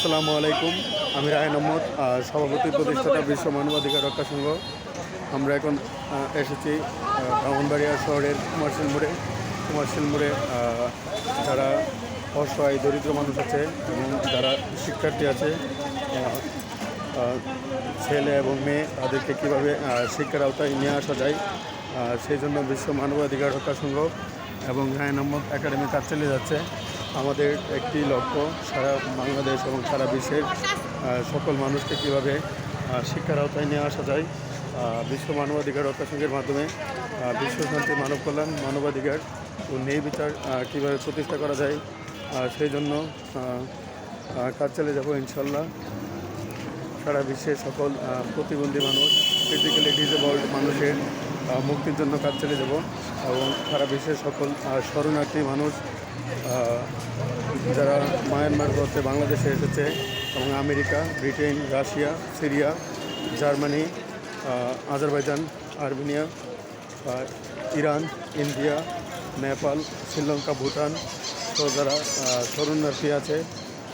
আসসালামু আলাইকুম। আমি রায়হান আহমদ, সভাপতি প্রতিষ্ঠাতা বিশ্ব মানবাধিকার রক্ষা সংঘ। আমরা এখন এসেছি ব্রাহ্মণবাড়িয়া শহরের কুমারশিল মোড়ে যারা অসহায় দরিদ্র মানুষ আছে এবং যারা শিক্ষার্থী আছে, ছেলে এবং মেয়ে, তাদেরকে কীভাবে শিক্ষার আওতায় নিয়ে আসা যায়, সেই জন্য বিশ্ব মানবাধিকার রক্ষা সংঘ এবং রায়হান আহমদ একাডেমি কাজ চালিয়ে যাচ্ছে। আমাদের একটি লক্ষ্য সারা বাংলাদেশ এবং সারা বিশ্বের সকল মানুষকে কীভাবে শিক্ষার আওতায় নিয়ে আসা যায় বিশ্ব মানবাধিকার রক্ষা সংঘের মাধ্যমে। বিশ্ব শান্তি, মানব কল্যাণ, মানবাধিকার ও ন্যায় বিচার কীভাবে প্রতিষ্ঠা করা যায়, সেই জন্য কাজ চালিয়ে যাব ইনশাল্লাহ। সারা বিশ্বের সকল প্রতিবন্ধী মানুষ, ফিজিক্যালি ডিসেবলড মানুষের মুক্তির জন্য কাজ চালিয়ে যাব এবং সারা বিশ্বের সকল শরণার্থী মানুষ যারা মায়ানমার হতে বাংলাদেশে এসেছে এবং America, Britain, Russia, Syria, Germany, Azerbaijan, Armenia, Iran, India, Nepal, Sri Lanka, Bhutan, তো যারা শরণার্থী আছে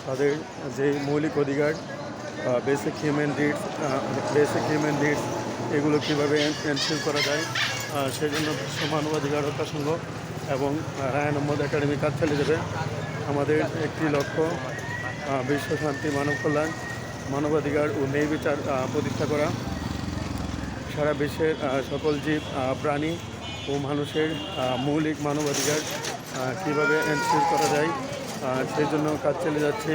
তাদের যে মৌলিক অধিকার, বেসিক হিউম্যান রিটস এগুলো কীভাবে এনশিওর করা যায়, সেই জন্য বিশ্ব মানবাধিকার রক্ষা সংঘ এবং রায়হান আহমদ একাডেমি কাজ চালিয়ে যাবে। আমাদের একটি লক্ষ্য বিশ্ব শান্তি, মানব কল্যাণ, মানবাধিকার ও ন্যায় বিচার প্রতিষ্ঠা করা। সারা বিশ্বের সকল জীব, প্রাণী ও মানুষের মৌলিক মানবাধিকার কীভাবে এনশিওর করা যায়, সেই জন্য কাজ চালিয়ে যাচ্ছে।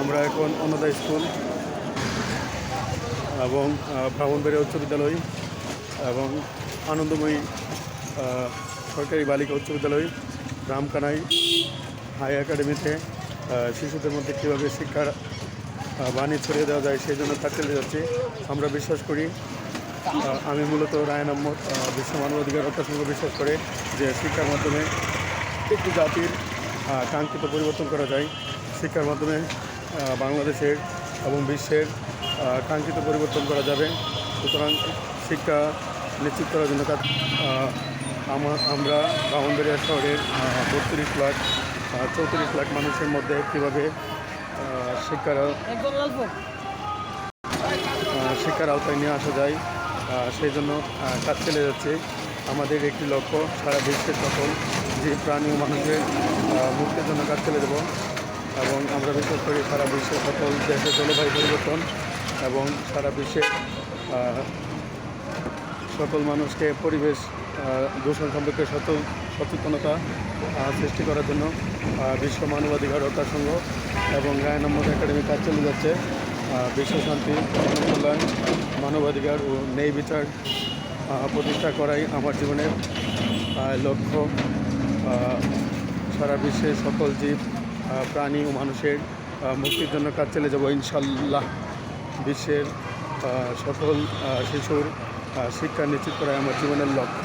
আমরা এখন অন্নদা স্কুল এবং ব্রাহ্মণবাড়িয়া উচ্চ বিদ্যালয় এবং আনন্দময়ী সরকারি বালিকা উচ্চ বিদ্যালয়, রামকানাই হাই একাডেমিতে শিশুদের মধ্যে কীভাবে শিক্ষার বাণী ছড়িয়ে দেওয়া যায় সেই জন্য কাজ চালিয়ে যাচ্ছি। আমরা বিশ্বাস করি, আমি মূলত রায়হান আহমদ বিশ্ব মানবাধিকার রক্ষা সংঘ বিশ্বাস করে যে শিক্ষার মাধ্যমে একটি জাতির কাঙ্ক্ষিত পরিবর্তন করা যায়। শিক্ষার মাধ্যমে বাংলাদেশের এবং বিশ্বের কাঙ্ক্ষিত পরিবর্তন করা যাবে। সুতরাং শিক্ষা নিশ্চিত করার জন্য আমরা ব্রাহ্মণবাড়িয়া শহরের 34 লাখ মানুষের মধ্যে কীভাবে শিক্ষার আওতায় নিয়ে আসা যায়, সেই জন্য কাজ চালিয়ে যাচ্ছে। আমাদের একটি লক্ষ্য সারা বিশ্বের সকল যে প্রাণী ও মানুষের মুক্তির জন্য কাজ চালিয়ে দেব এবং আমরা বিশ্বাস করি সারা বিশ্বের সকল দেশের জলবায়ু পরিবর্তন এবং সারা বিশ্বের সকল মানুষকে পরিবেশ দূষণ সম্পর্কে সচেতনতা সৃষ্টি করার জন্য বিশ্ব মানবাধিকার রক্ষা সংঘ এবং রায়হান আহমদ একাডেমি কাজ চালিয়ে যাচ্ছে। বিশ্ব শান্তি, মানব কল্যাণ, মানবাধিকার ও ন্যায় বিচার প্রতিষ্ঠা করাই আমার জীবনের লক্ষ্য। সারা বিশ্বের সকল জীব, প্রাণী ও মানুষের মুক্তির জন্য কাজ চালিয়ে যাব ইনশাল্লাহ। বিশ্বের সকল শিশুর শিক্ষা নিশ্চিত করাই আমার জীবনের লক্ষ্য।